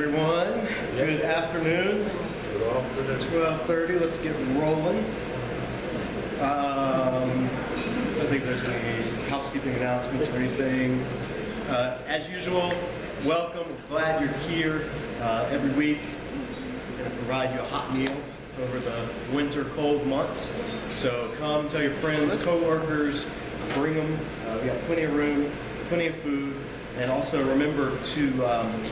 everyone. Good afternoon. It's 12:30. Let's get rolling. I think there's any housekeeping announcements or anything. As usual, welcome. We're glad you're here every week. We're going to provide you a hot meal over the winter cold months. So come, tell your friends, co-workers, bring them. We got plenty of room, plenty of food. And also remember to,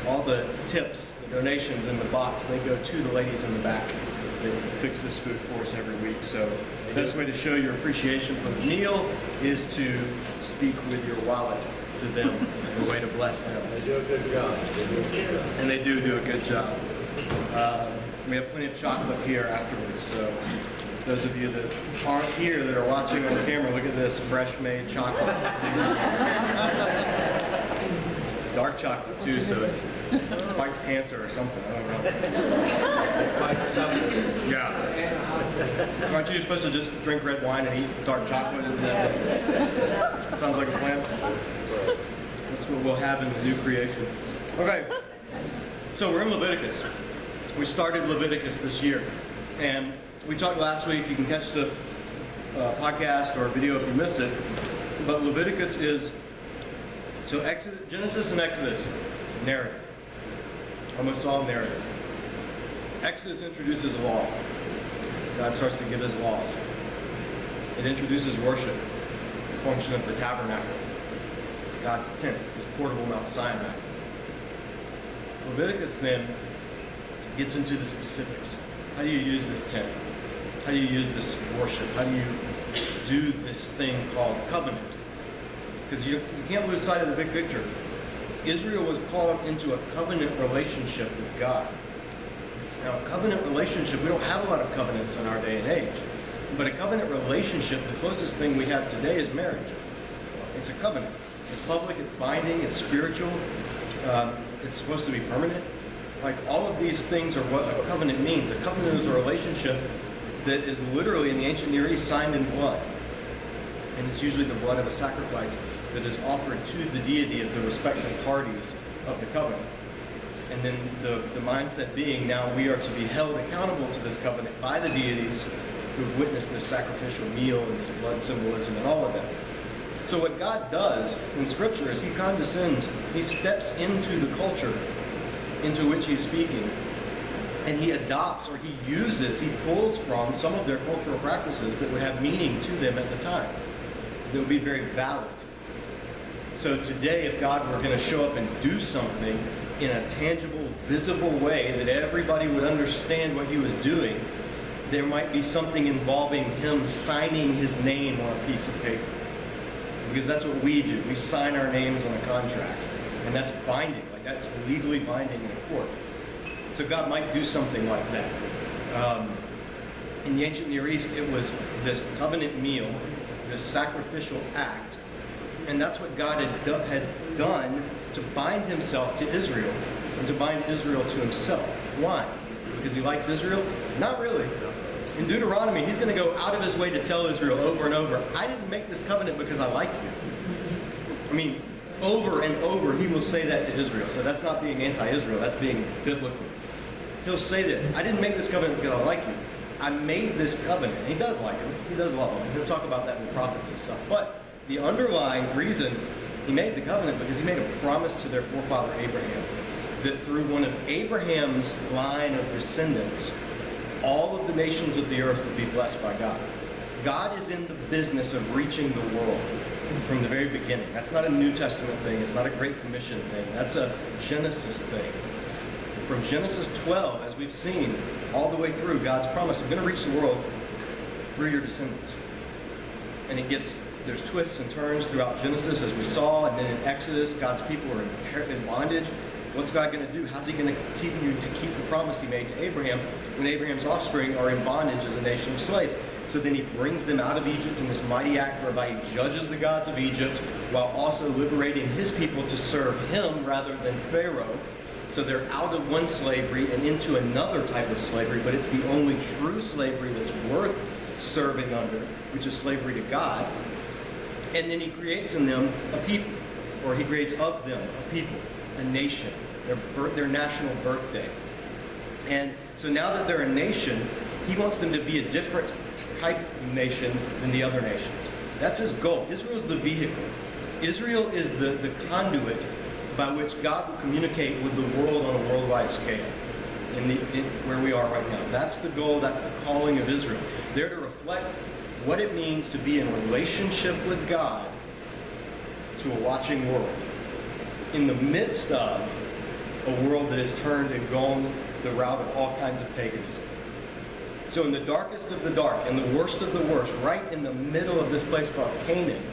all the tips, the donations in the box, they go to the ladies in the back that fix this food for us every week. So the best way to show your appreciation for the meal is to speak with your wallet to them, a way to bless them. They do a good job. And they do a good job. We have plenty of chocolate here afterwards, so those of you that aren't here that are watching on camera, look at this fresh made chocolate. Dark chocolate too, so it fights cancer or something. I don't know. Fight something. Yeah. Aren't you supposed to just drink red wine and eat dark chocolate? Sounds like a plan. That's what we'll have in the new creation. Okay. So we're in Leviticus. We started Leviticus this year, and we talked last week. You can catch the podcast or video if you missed it. But Leviticus is Genesis and Exodus, narrative. Almost all narrative. Exodus introduces law. God starts to give his laws. It introduces worship, the function of the tabernacle, God's tent, his portable Mount Sinai. Leviticus then gets into the specifics. How do you use this tent? How do you use this worship? How do you do this thing called covenant? Because you can't lose sight of the big picture. Israel was called into a covenant relationship with God. Now, a covenant relationship, we don't have a lot of covenants in our day and age. But a covenant relationship, the closest thing we have today is marriage. It's a covenant. It's public, it's binding, it's spiritual. It's supposed to be permanent. Like, all of these things are what a covenant means. A covenant is a relationship that is literally, in the ancient Near East, signed in blood. And it's usually the blood of a sacrifice that is offered to the deity of the respective parties of the covenant. And then the mindset being, now we are to be held accountable to this covenant by the deities who have witnessed this sacrificial meal and this blood symbolism and all of that. So what God does in Scripture is he condescends, he steps into the culture into which he's speaking, and he adopts or he uses, he pulls from some of their cultural practices that would have meaning to them at the time. That would be very valid. So today, if God were going to show up and do something in a tangible, visible way that everybody would understand what he was doing, there might be something involving him signing his name on a piece of paper. Because that's what we do. We sign our names on a contract. And that's binding. Like, that's legally binding in a court. So God might do something like that. In the ancient Near East, it was this covenant meal, this sacrificial act. And that's what God had done to bind himself to Israel and to bind Israel to himself. Why? Because he likes Israel? Not really. In Deuteronomy, he's going to go out of his way to tell Israel over and over, I didn't make this covenant because I like you. I mean, over and over, he will say that to Israel. So that's not being anti-Israel, that's being biblical. He'll say this, I didn't make this covenant because I like you. I made this covenant. And he does like him. He does love him. He'll talk about that in the prophets and stuff. But the underlying reason he made the covenant because he made a promise to their forefather Abraham that through one of Abraham's line of descendants, all of the nations of the earth would be blessed by God. God is in the business of reaching the world from the very beginning. That's not a New Testament thing. It's not a Great Commission thing. That's a Genesis thing. From Genesis 12, as we've seen, all the way through, God's promise, I'm going to reach the world through your descendants. And there's twists and turns throughout Genesis, as we saw, and then in Exodus, God's people are in bondage. What's God going to do? How's he going to continue to keep the promise he made to Abraham when Abraham's offspring are in bondage as a nation of slaves? So then he brings them out of Egypt in this mighty act whereby he judges the gods of Egypt while also liberating his people to serve him rather than Pharaoh. So they're out of one slavery and into another type of slavery, but it's the only true slavery that's worth serving under, which is slavery to God. And then he creates in them a people, or he creates of them a people, a nation, their national birthday. And so now that they're a nation, he wants them to be a different type of nation than the other nations. That's his goal. Israel is the vehicle. Israel is the conduit by which God will communicate with the world on a worldwide scale where we are right now. That's the goal. That's the calling of Israel. They're to reflect what it means to be in relationship with God to a watching world in the midst of a world that has turned and gone the route of all kinds of paganism. So in the darkest of the dark, in the worst of the worst, right in the middle of this place called Canaan,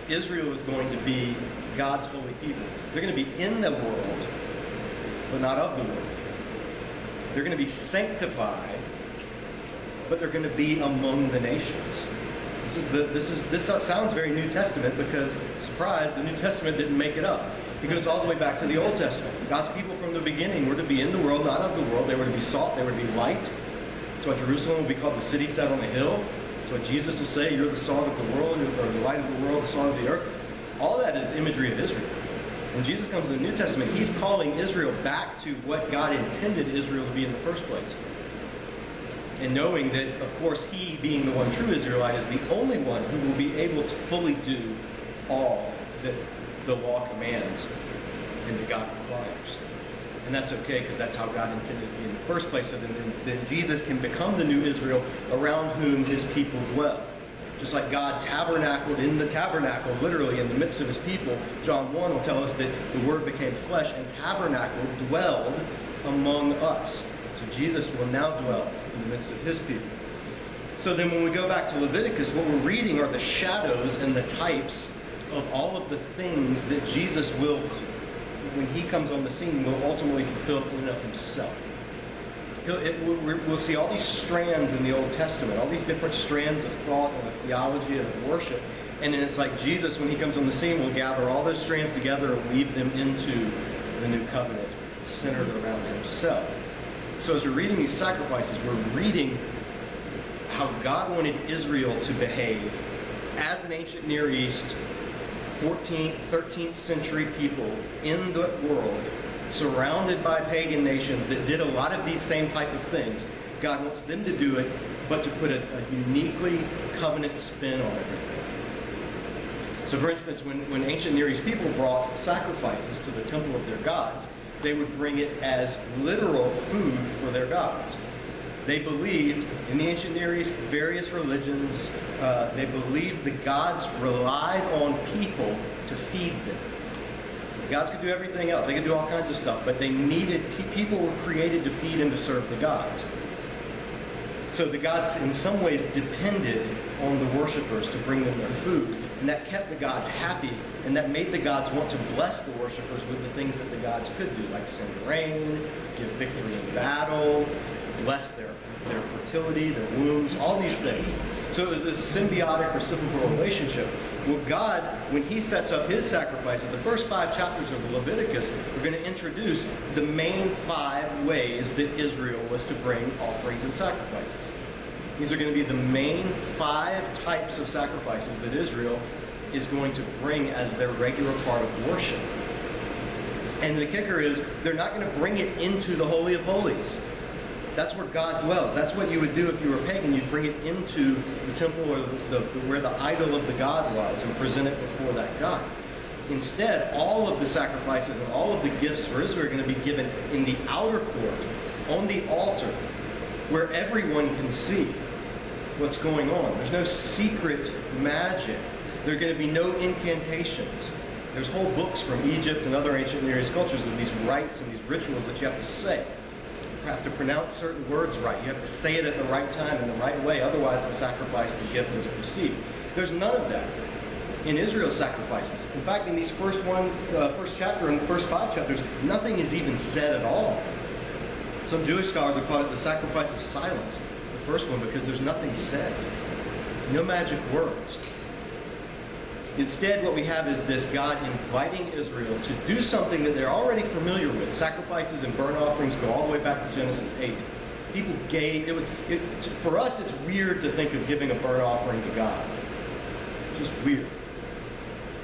Israel is going to be God's holy people. They're going to be in the world, but not of the world. They're going to be sanctified, but they're going to be among the nations. This sounds very New Testament because, surprise, the New Testament didn't make it up. It goes all the way back to the Old Testament. God's people from the beginning were to be in the world, not of the world. They were to be salt. They were to be light. That's why Jerusalem will be called the city set on a hill. That's what Jesus will say, you're the salt of the world, or the light of the world, the salt of the earth. All that is imagery of Israel. When Jesus comes in the New Testament, he's calling Israel back to what God intended Israel to be in the first place. And knowing that, of course, he, being the one true Israelite, is the only one who will be able to fully do all that the law commands and that God requires. And that's okay, because that's how God intended it to be in the first place. So then Jesus can become the new Israel around whom his people dwell. Just like God tabernacled in the tabernacle, literally in the midst of his people, John 1 will tell us that the Word became flesh and tabernacled, dwelled among us. So Jesus will now dwell in the midst of his people. So then when we go back to Leviticus, what we're reading are the shadows and the types of all of the things that Jesus will, when he comes on the scene, will ultimately fulfill in and of himself. We'll see all these strands in the Old Testament, all these different strands of thought and of theology and of worship. And then it's like Jesus, when he comes on the scene, will gather all those strands together and weave them into the new covenant centered around himself. So as we're reading these sacrifices, we're reading how God wanted Israel to behave as an ancient Near East, 14th, 13th century people in the world, surrounded by pagan nations that did a lot of these same type of things. God wants them to do it, but to put a uniquely covenant spin on everything. So for instance, when ancient Near East people brought sacrifices to the temple of their gods, they would bring it as literal food for their gods. They believed, in the ancient Near East, various religions, they believed the gods relied on people to feed them. The gods could do everything else. They could do all kinds of stuff, but they needed, people were created to feed and to serve the gods. So the gods, in some ways, depended on the worshipers to bring them their food, and that kept the gods happy, and that made the gods want to bless the worshipers with the things that the gods could do, like send rain, give victory in battle, bless their fertility, their wombs, all these things. So it was this symbiotic reciprocal relationship. Well, God, when he sets up his sacrifices, the first 5 chapters of Leviticus are going to introduce the main 5 ways that Israel was to bring offerings and sacrifices. These are going to be the main 5 types of sacrifices that Israel is going to bring as their regular part of worship. And the kicker is, they're not going to bring it into the Holy of Holies. That's where God dwells. That's what you would do if you were pagan. You'd bring it into the temple or where the idol of the god was and present it before that god. Instead, all of the sacrifices and all of the gifts for Israel are going to be given in the outer court, on the altar, where everyone can see what's going on. There's no secret magic. There are going to be no incantations. There's whole books from Egypt and other ancient Near East cultures of these rites and these rituals that you have to say. You have to pronounce certain words right. You have to say it at the right time in the right way. Otherwise, the sacrifice, the gift, isn't received. There's none of that in Israel's sacrifices. In fact, in these first chapter and the first 5 chapters, nothing is even said at all. Some Jewish scholars have called it the sacrifice of silence, the first one, because there's nothing said. No magic words. Instead, what we have is this God inviting Israel to do something that they're already familiar with. Sacrifices and burnt offerings go all the way back to Genesis 8. People gave, for us it's weird to think of giving a burnt offering to God. It's just weird.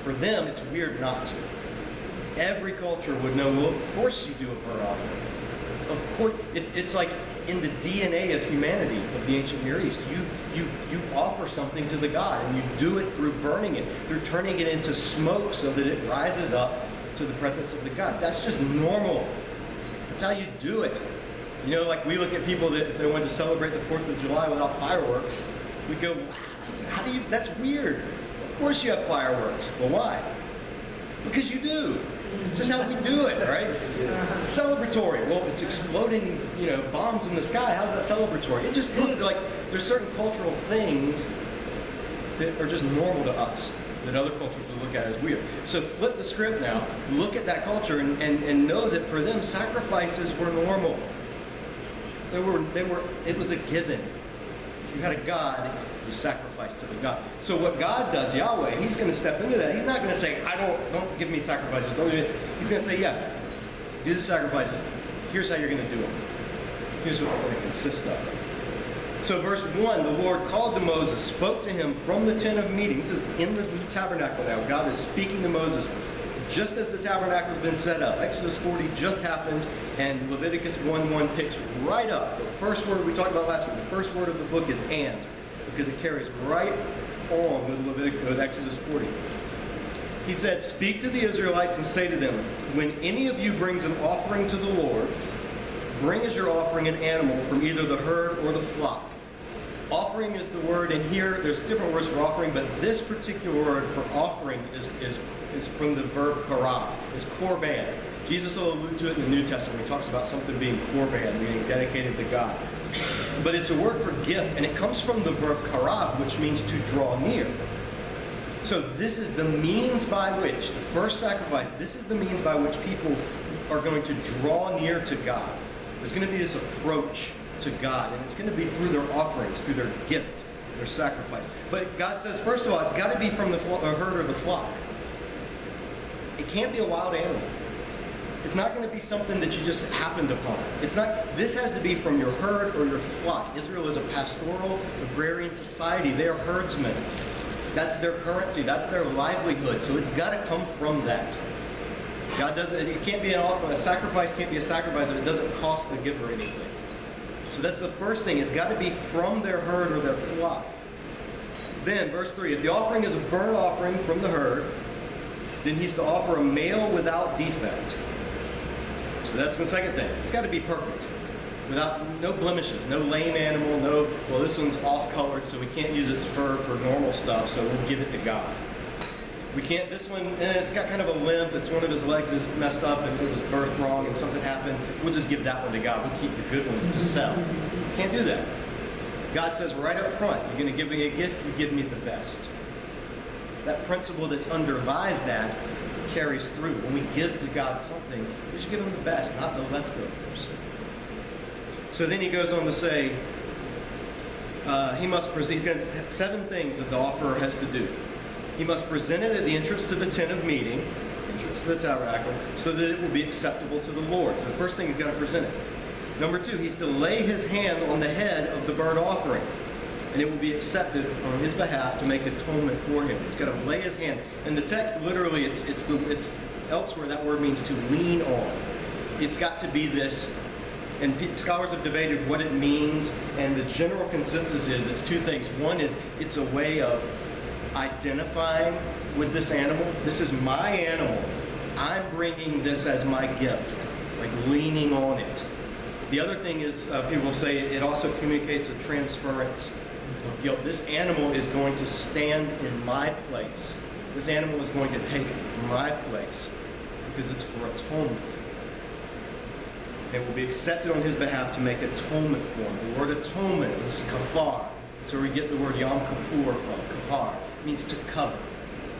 For them, it's weird not to. every culture would know, well, of course you do a burnt offering. Of course, it's like in the DNA of humanity of the ancient Near East. You offer something to the god, and you do it through burning it, through turning it into smoke so that it rises up to the presence of the god. That's just normal. That's how you do it. You know, like we look at people that if they wanted to celebrate the 4th of July without fireworks, we go, how do you, that's weird. Of course you have fireworks. Well, why? Because you do. It's just how we do it, right? It's celebratory. Well, it's exploding, bombs in the sky. How's that celebratory? It just is. Like, there's certain cultural things that are just normal to us that other cultures would look at as weird. So flip the script now. Look at that culture and know that for them, sacrifices were normal. It was a given. If you had a god, you sacrificed to the god. So what God does, Yahweh, he's going to step into that. He's not going to say, don't give me sacrifices. Don't do it. He's going to say, yeah, do the sacrifices. Here's how you're going to do them. Here's what they're going to consist of. So verse 1, the Lord called to Moses, spoke to him from the tent of meeting. This is in the tabernacle now. God is speaking to Moses just as the tabernacle has been set up. Exodus 40 just happened, and Leviticus 1:1 picks right up. The first word we talked about last week, the first word of the book is "and," because it carries right on with Exodus 40. He said, "Speak to the Israelites and say to them, when any of you brings an offering to the Lord, bring as your offering an animal from either the herd or the flock." Offering is the word, and here there's different words for offering, but this particular word for offering is from the verb karab. It's korban. Jesus will allude to it in the New Testament. He talks about something being korban, meaning dedicated to God. But it's a word for gift, and it comes from the verb karab, which means to draw near. So this is the means by which, the first sacrifice, this is the means by which people are going to draw near to God. There's going to be this approach to God, and it's going to be through their offerings, through their gift, their sacrifice. But God says, first of all, it's got to be from the herd or the flock. It can't be a wild animal. It's not going to be something that you just happened upon. It's not. This has to be from your herd or your flock. Israel is a pastoral, agrarian society. They are herdsmen. That's their currency. That's their livelihood. So it's got to come from that. God doesn't. It can't be an offering. A sacrifice can't be a sacrifice if it doesn't cost the giver anything. So that's the first thing. It's got to be from their herd or their flock. Then, verse 3, if the offering is a burnt offering from the herd, then he's to offer a male without defect. So that's the second thing. It's got to be perfect. No blemishes, no lame animal, well, this one's off-colored, so we can't use its fur for normal stuff, so we'll give it to God. We can't, this one, it's got kind of a limp, it's one of his legs is messed up and it was birthed wrong and something happened. We'll just give that one to God. We'll keep the good ones to sell. Can't do that. God says right up front, you're going to give me a gift, you give me the best. That principle that's underlies that carries through. When we give to God something, we should give him the best, not the leftovers. So then he goes on to say, he's going to have 7 things that the offerer has to do. He must present it at the entrance to the tent of meeting, entrance to the tabernacle, so that it will be acceptable to the Lord. So the first thing he's got to present it. Number 2, he's to lay his hand on the head of the burnt offering, and it will be accepted on his behalf to make atonement for him. He's got to lay his hand. In the text, literally, it's elsewhere that word means to lean on. It's got to be this, and scholars have debated what it means, and the general consensus is it's 2 things. One is it's a way of identifying with this animal. This is my animal. I'm bringing this as my gift, like leaning on it. The other thing is, people say it also communicates a transference of guilt. This animal is going to stand in my place. This animal is going to take my place because it's for atonement. It will be accepted on his behalf to make atonement for him. The word atonement is kafar. That's where we get the word Yom Kippur from. Kafar means to cover.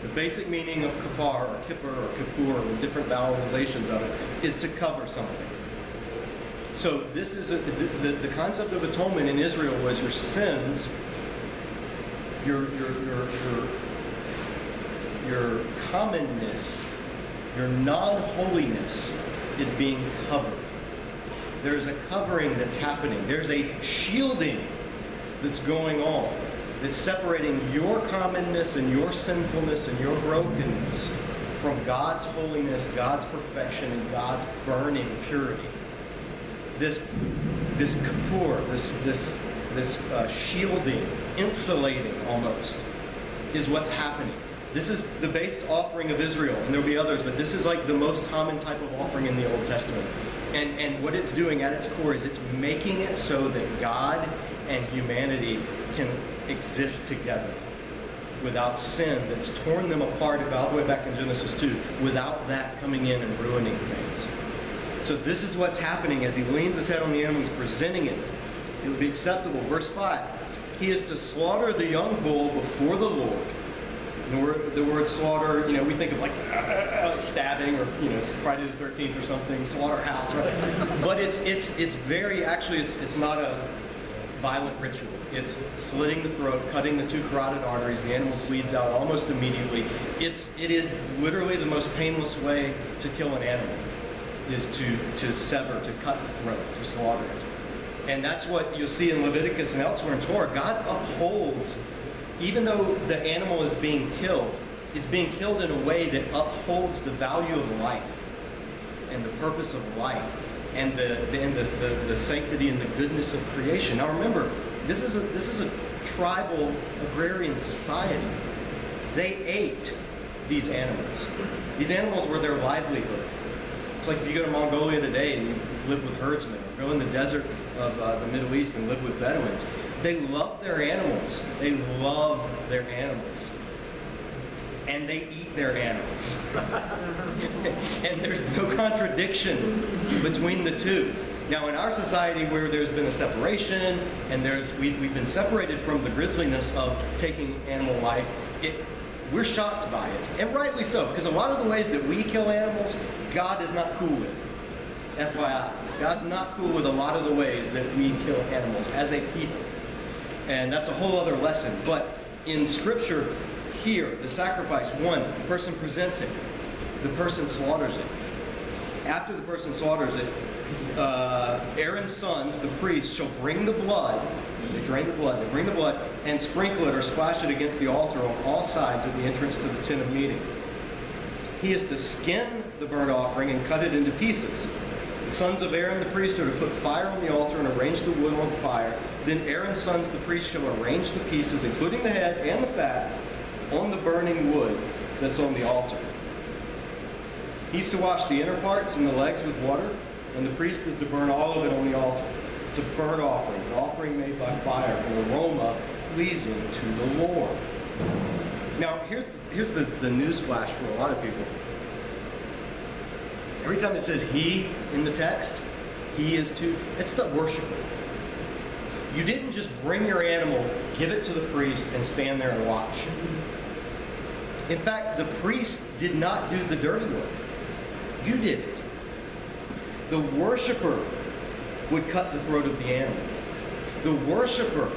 The basic meaning of kafar or kippur or kippur, the different vowelizations of it, is to cover something. So this is the concept of atonement in Israel was your sins, your commonness, your non-holiness is being covered. There's a covering that's happening. There's a shielding that's going on that's separating your commonness and your sinfulness and your brokenness from God's holiness, God's perfection, and God's burning purity. This kippur, this shielding, insulating almost, is what's happening. This is the base offering of Israel, and there'll be others, but this is like the most common type of offering in the Old Testament. And what it's doing at its core is it's making it so that God and humanity can exist together without sin that's torn them apart all the way back in Genesis 2, without that coming in and ruining things. So this is what's happening as he leans his head on the animal, he's presenting it. It would be acceptable. Verse 5, he is to slaughter the young bull before the Lord. The word slaughter, we think of like stabbing or, Friday the 13th or something, slaughterhouse, right? But it's very, actually, it's not a violent ritual. It's slitting the throat, cutting the two carotid arteries. The animal bleeds out almost immediately. It is literally the most painless way to kill an animal, is to sever, to cut the throat, to slaughter it. And that's what you'll see in Leviticus and elsewhere in Torah. God upholds, even though the animal is being killed, it's being killed in a way that upholds the value of life and the purpose of life and the sanctity and the goodness of creation. Now remember, this is a tribal agrarian society. They ate these animals. These animals were their livelihood. It's like if you go to Mongolia today and you live with herdsmen, or go in the desert of the Middle East and live with Bedouins. They love their animals. They love their animals. And they eat their animals. And there's no contradiction between the two. Now, in our society where there's been a separation, and we've been separated from the grisliness of taking animal life, we're shocked by it. And rightly so, because a lot of the ways that we kill animals, God is not cool with. FYI. God's not cool with a lot of the ways that we kill animals as a people. And that's a whole other lesson. But in Scripture, here, the sacrifice, the person presents it. The person slaughters it. After the person slaughters it, Aaron's sons, the priests, shall bring the blood. They drain the blood. They bring the blood and sprinkle it or splash it against the altar on all sides at the entrance to the tent of meeting. He is to skin the burnt offering and cut it into pieces. The sons of Aaron the priest are to put fire on the altar and arrange the wood on the fire. Then Aaron's sons the priest shall arrange the pieces, including the head and the fat, on the burning wood that's on the altar. He's to wash the inner parts and the legs with water, and the priest is to burn all of it on the altar. It's a burnt offering, an offering made by fire, an aroma pleasing to the Lord. Now, here's the news flash for a lot of people. Every time it says he in the text, he is to, it's the worshiper. You didn't just bring your animal, give it to the priest, and stand there and watch. In fact, the priest did not do the dirty work. You did it. The worshiper would cut the throat of the animal. The worshiper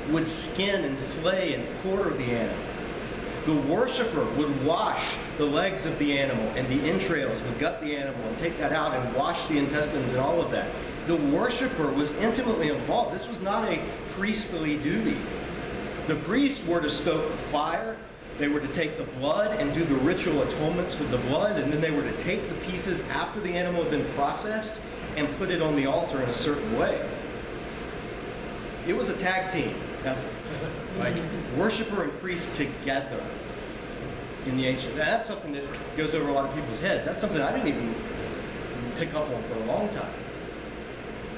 would skin and flay and quarter the animal. The worshiper would wash the legs of the animal and the entrails, would gut the animal and take that out and wash the intestines and all of that. The worshiper was intimately involved. This was not a priestly duty. The priests were to stoke the fire. They were to take the blood and do the ritual atonements with the blood, and then they were to take the pieces after the animal had been processed and put it on the altar in a certain way. It was a tag team effort. Like worshiper and priest together in the ancient. That's something that goes over a lot of people's heads. That's something I didn't even pick up on for a long time.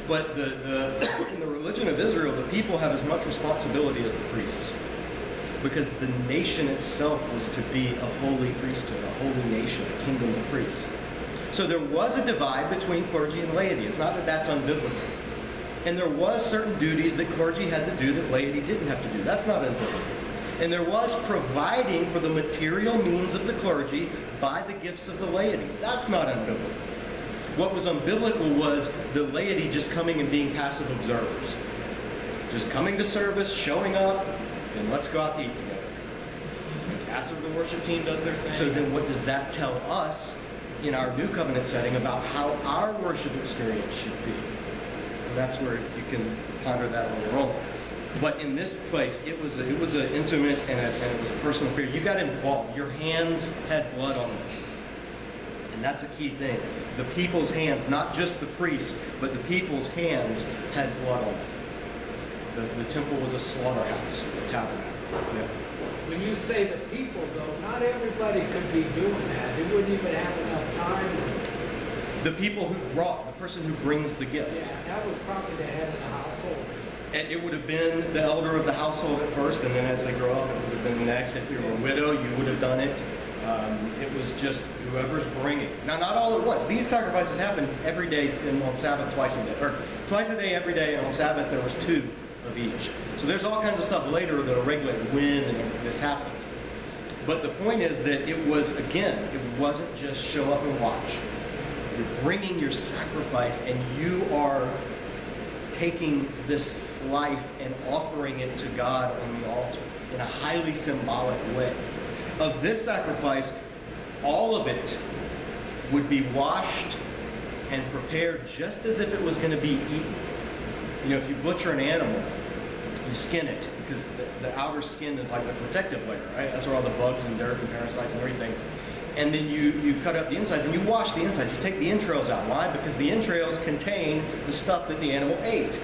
But in the religion of Israel, the people have as much responsibility as the priests, because the nation itself was to be a holy priesthood, a holy nation, a kingdom of priests. So there was a divide between clergy and laity. It's not that that's unbiblical. And there was certain duties that clergy had to do that laity didn't have to do. That's not unbiblical. And there was providing for the material means of the clergy by the gifts of the laity. That's not unbiblical. What was unbiblical was the laity just coming and being passive observers. Just coming to service, showing up, and let's go out to eat together. After the worship team does their thing. So then what does that tell us in our new covenant setting about how our worship experience should be? And that's where you can ponder that on your own. But in this place, it was an intimate and it was a personal affair. You got involved. Your hands had blood on them. And that's a key thing. The people's hands, not just the priests, but the people's hands had blood on it. The temple was a slaughterhouse, a tabernacle. Yeah. When you say the people, though, not everybody could be doing that. They wouldn't even have enough time. The people who brought, the person who brings the gift. Yeah, that was probably the head of the household. And it would have been the elder of the household at first, and then as they grow up, it would have been the next. If you were a widow, you would have done it. It was just whoever's bringing. Now, not all at once. These sacrifices happened every day and on Sabbath twice a day. Or twice a day, every day, and on Sabbath there was 2 of each. So there's all kinds of stuff later that'll regulate when this happens. But the point is that it was, again, it wasn't just show up and watch. You're bringing your sacrifice, and you are taking this life and offering it to God on the altar in a highly symbolic way. Of this sacrifice, all of it would be washed and prepared just as if it was going to be eaten. You know, if you butcher an animal, you skin it, because the outer skin is like the protective layer, right? That's where all the bugs and dirt and parasites and everything. And then you cut up the insides and you wash the insides. You take the entrails out. Why? Because the entrails contain the stuff that the animal ate.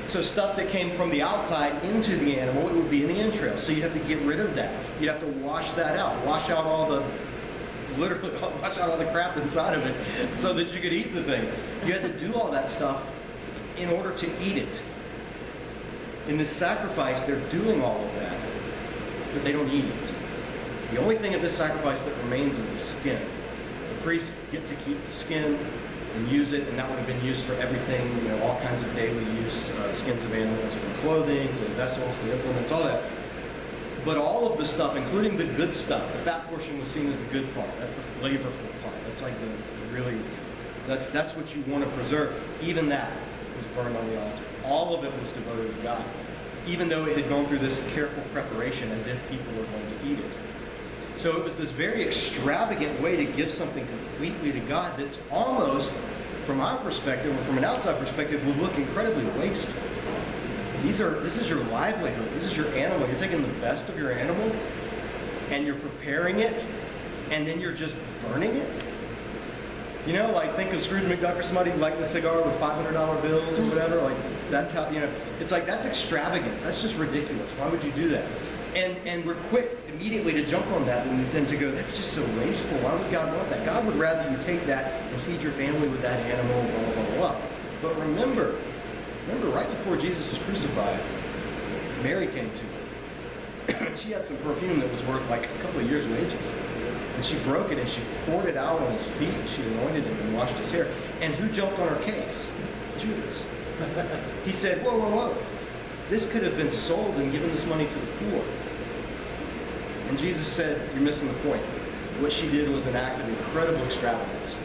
So stuff that came from the outside into the animal, it would be in the entrails. So you'd have to get rid of that. You'd have to wash that out. Wash out all the, literally wash out all the crap inside of it so that you could eat the thing. You had to do all that stuff in order to eat it. In this sacrifice, they're doing all of that, but they don't eat it. The only thing of this sacrifice that remains is the skin. The priests get to keep the skin and use it, and that would have been used for everything, you know, all kinds of daily use, skins of animals, from clothing to vessels to implements, all that. But all of the stuff, including the good stuff, the fat portion was seen as the good part. That's the flavorful part. That's like the really, that's what you want to preserve. Even that was burned on the altar. All of it was devoted to God, even though it had gone through this careful preparation as if people were going to eat it. So it was this very extravagant way to give something completely to God that's almost, from our perspective, or from an outside perspective, would look incredibly wasteful. This is your livelihood. This is your animal. You're taking the best of your animal, and you're preparing it, and then you're just burning it. You know, like think of Scrooge McDuck or somebody lighting a cigar with $500 bills or whatever. Like that's how, you know, it's like that's extravagance. That's just ridiculous. Why would you do that? And we're quick immediately to jump on that and then to go, that's just so wasteful. Why would God want that? God would rather you take that and feed your family with that animal, blah, blah, blah, blah. But remember, right before Jesus was crucified, Mary came to him. She had some perfume that was worth like a couple of years' wages. And she broke it and she poured it out on his feet. She anointed him and washed his hair. And who jumped on her case? Judas. He said, whoa, whoa, whoa. This could have been sold and given this money to the poor. And Jesus said, you're missing the point. What she did was an act of incredible extravagance.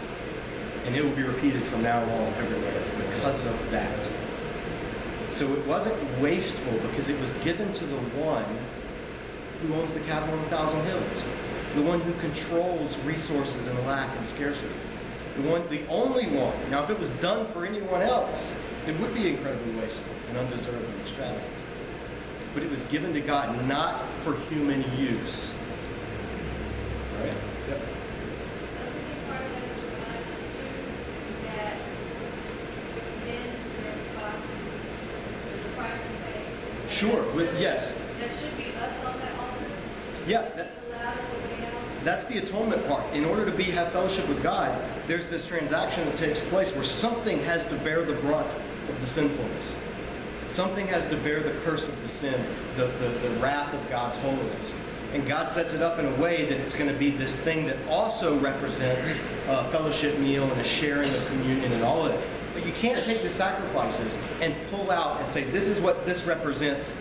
And it will be repeated from now on everywhere because of that. So it wasn't wasteful because it was given to the one who owns the cattle on 1,000 hills. The one who controls resources and lack and scarcity. The only one. Now, if it was done for anyone else, it would be incredibly wasteful and undeserved and extravagant. But it was given to God, not for human use. Right? Yep. Sure. Yes. There should be us on that altar. Yeah. That's the atonement part. In order to have fellowship with God, there's this transaction that takes place where something has to bear the brunt of the sinfulness. Something has to bear the curse of the sin, the wrath of God's holiness. And God sets it up in a way that it's going to be this thing that also represents a fellowship meal and a sharing of communion and all of it. But you can't take the sacrifices and pull out and say, this is what this represents,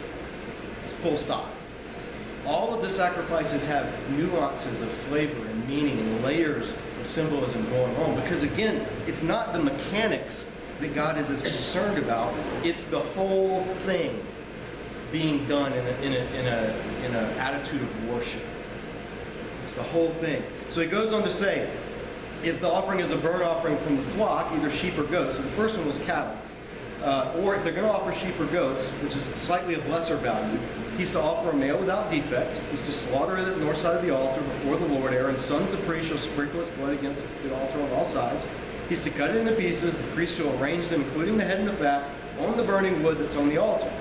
full stop. All of the sacrifices have nuances of flavor and meaning and layers of symbolism going on. Because again, it's not the mechanics that God is as concerned about. It's the whole thing being done in an attitude of worship. It's the whole thing. So he goes on to say, if the offering is a burnt offering from the flock, either sheep or goats. So the first one was cattle. Or if they're going to offer sheep or goats, which is slightly of lesser value, he's to offer a male without defect. He's to slaughter it at the north side of the altar before the Lord. Aaron's sons, the priest, shall sprinkle its blood against the altar on all sides. He's to cut it into pieces. The priest shall arrange them, including the head and the fat, on the burning wood that's on the altar.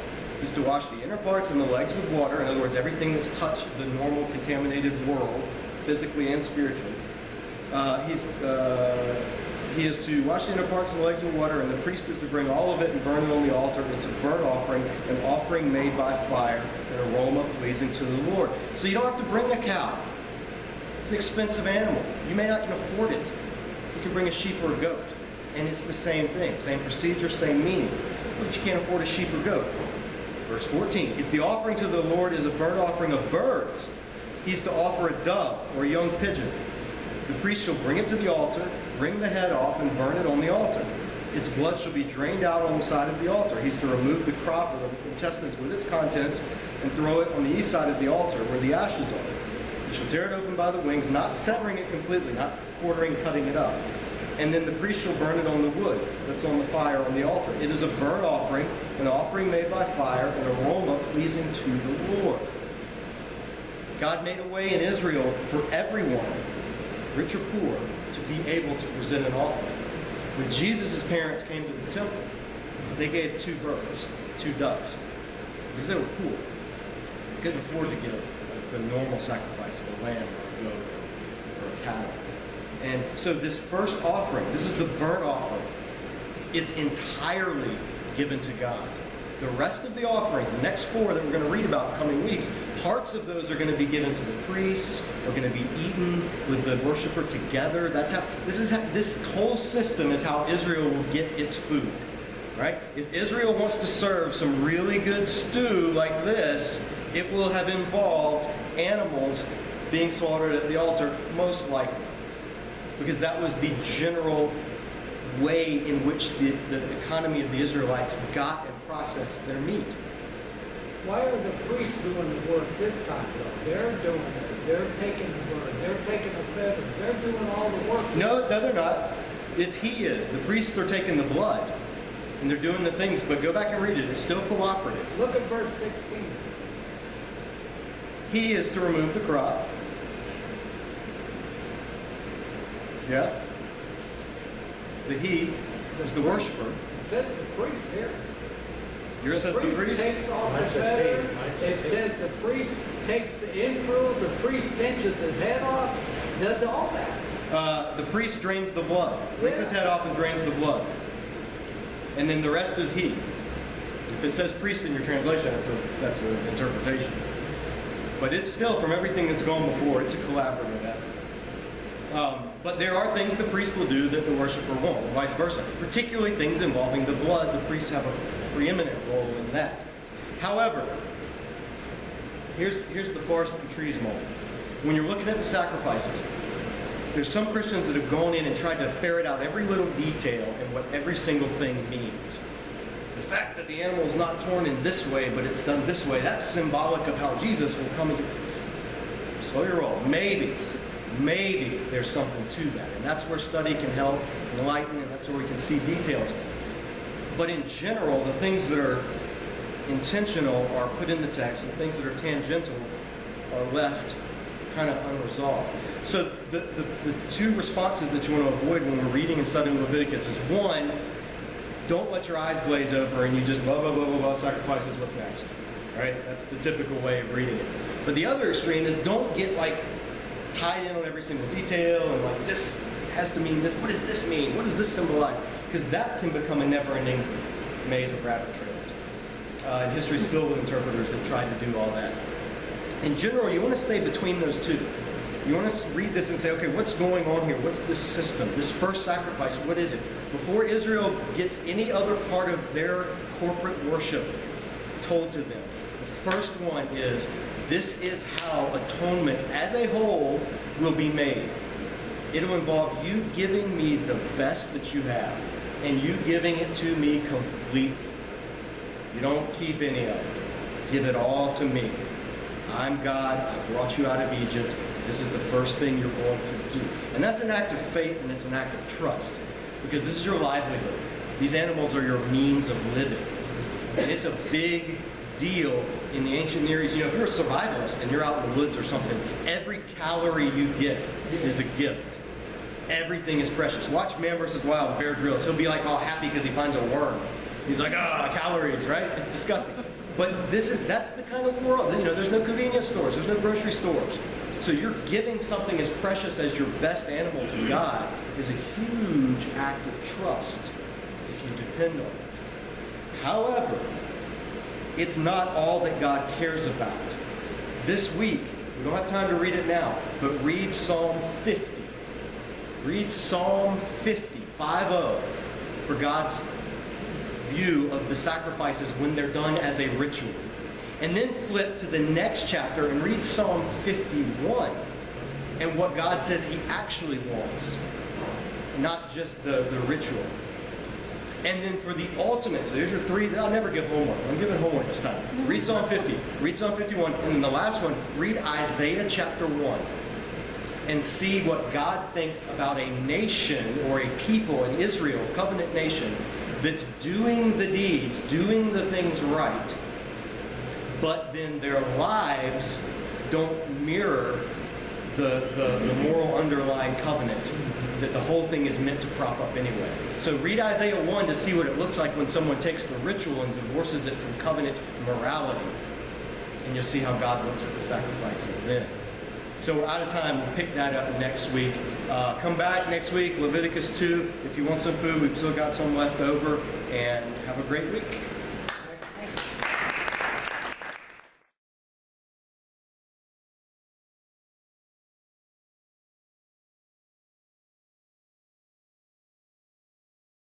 He's to wash the inner parts and the legs with water. In other words, everything that's touched the normal contaminated world, physically and spiritually. He is to wash the inner parts and the legs with water, and the priest is to bring all of it and burn it on the altar. It's a burnt offering, an offering made by fire, an aroma pleasing to the Lord. So you don't have to bring a cow. It's an expensive animal. You may not can afford it. You can bring a sheep or a goat, and it's the same thing, same procedure, same meaning. What if you can't afford a sheep or goat? Verse 14, if the offering to the Lord is a burnt offering of birds, he's to offer a dove or a young pigeon. The priest shall bring it to the altar, bring the head off, and burn it on the altar. Its blood shall be drained out on the side of the altar. He's to remove the crop or the intestines with its contents and throw it on the east side of the altar where the ashes are. He shall tear it open by the wings, not severing it completely, not quartering, cutting it up. And then the priest shall burn it on the wood that's on the fire on the altar. It is a burnt offering, an offering made by fire, an aroma pleasing to the Lord. God made a way in Israel for everyone, rich or poor, to be able to present an offering. When Jesus' parents came to the temple, they gave 2 birds, 2 doves, because they were poor. They couldn't afford to give the normal sacrifice of a lamb or a goat or a cattle. And so this first offering, this is the burnt offering. It's entirely given to God. The rest of the offerings, the next 4 that we're going to read about in coming weeks, parts of those are going to be given to the priests, are going to be eaten with the worshiper together. This whole system is how Israel will get its food. Right? If Israel wants to serve some really good stew like this, it will have involved animals being slaughtered at the altar, most likely. Because that was the general way in which the economy of the Israelites got and processed their meat. Why are the priests doing the work this time, though? They're doing it. They're taking the bird. They're taking the feather. They're doing all the work. No, they're not. He is. The priests are taking the blood, and they're doing the things. But go back and read it. It's still cooperative. Look at verse 16. He is to remove the crop. Yeah. The he is the worshiper. It says the priest here. Yours says the priest? Takes off the feather. It says the priest takes the influence. The priest pinches his head off. Does all that. The priest drains the blood. Rips his head off and drains the blood. And then the rest is he. If it says priest in your translation, that's an interpretation. But it's still, from everything that's gone before, it's a collaborative effort. But there are things the priest will do that the worshiper won't, and vice versa. Particularly things involving the blood, the priests have a preeminent role in that. However, here's the forest and trees moment. When you're looking at the sacrifices, there's some Christians that have gone in and tried to ferret out every little detail and what every single thing means. The fact that the animal is not torn in this way, but it's done this way, that's symbolic of how Jesus will come and slow your roll. Maybe there's something to that. And that's where study can help enlighten, and that's where we can see details. But in general, the things that are intentional are put in the text, and the things that are tangential are left kind of unresolved. So the 2 responses that you want to avoid when we're reading and studying Leviticus is, 1, don't let your eyes glaze over and you just blah, blah, blah, blah, blah, sacrifices, what's next? Right? That's the typical way of reading it. But the other extreme is don't get tied in on every single detail and this has to mean this. What does this mean? What does this symbolize? Because that can become a never-ending maze of rabbit trails. And history is filled with interpreters that try to do all that. In general, you want to stay between those 2. You want to read this and say, okay, what's going on here? What's this system? This first sacrifice, what is it? Before Israel gets any other part of their corporate worship told to them, the first one is, this is how atonement as a whole will be made. It'll involve you giving me the best that you have, and you giving it to me completely. You don't keep any of it. Give it all to me. I'm God. I brought you out of Egypt. This is the first thing you're going to do. And that's an act of faith, and it's an act of trust, because this is your livelihood. These animals are your means of living. And it's a big deal in the ancient Near East. You know, if you're a survivalist and you're out in the woods or something, every calorie you get is a gift. Everything is precious. Watch Man vs. Wild, Bear Grylls. He'll be like all happy because he finds a worm. He's like, calories, right? It's disgusting. But that's the kind of world. You know, there's no convenience stores. There's no grocery stores. So you're giving something as precious as your best animal to God is a huge act of trust if you depend on it. However, it's not all that God cares about. This week, we don't have time to read it now, but read Psalm 50. Read Psalm 50, 5-0, for God's view of the sacrifices when they're done as a ritual. And then flip to the next chapter and read Psalm 51 and what God says he actually wants, not just the ritual. And then for the ultimate, so here's your three. I'll never give homework. I'm giving homework this time. Read Psalm 50, read Psalm 51, and then the last one, read Isaiah chapter 1 and see what God thinks about a nation or a people, an Israel, covenant nation, that's doing the deeds, doing the things right, but then their lives don't mirror the moral underlying covenant that the whole thing is meant to prop up anyway. So read Isaiah 1 to see what it looks like when someone takes the ritual and divorces it from covenant morality. And you'll see how God looks at the sacrifices then. So we're out of time. We'll pick that up next week. Come back next week, Leviticus 2. If you want some food, we've still got some left over. And have a great week.